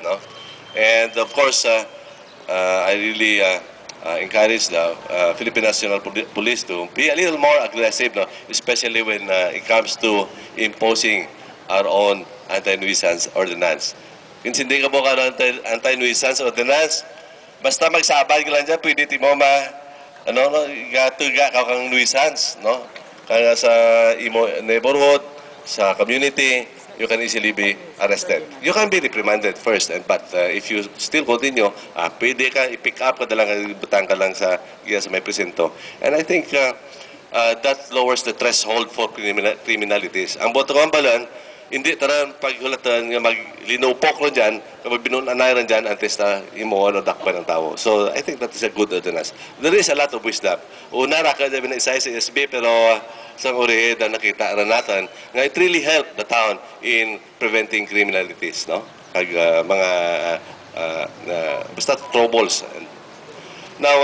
No? And of course, I really encourage the Philippine National Police to be a little more aggressive, no? Especially when it comes to imposing our own anti-nuisance ordinance. Kung hindi ka mo ka ng anti-nuisance ordinance, basta magsabad ka lang dyan, pwede ti mo tuga ka kang nuisance, no? Kaya sa imo neighborhood, sa community, you can easily be arrested. You can be reprimanded first, but if you still continue, pwede ka i-pick up ka lang, ibutang ka lang sa may presinto. And I think that lowers the threshold for criminalities. Ang botong ambalan, hindi taran paghulatan nga maglinupok ron dyan, kapag binunanay ron dyan, antes na imuon o dakpan ng tao. So I think that is a good ordinance. There is a lot of wisdom. Una, raka dyan na isa sa SB, pero sa uri na nakita rin natin, nga it really helped the town in preventing criminalities, no? Kag mga basta troubles. Now,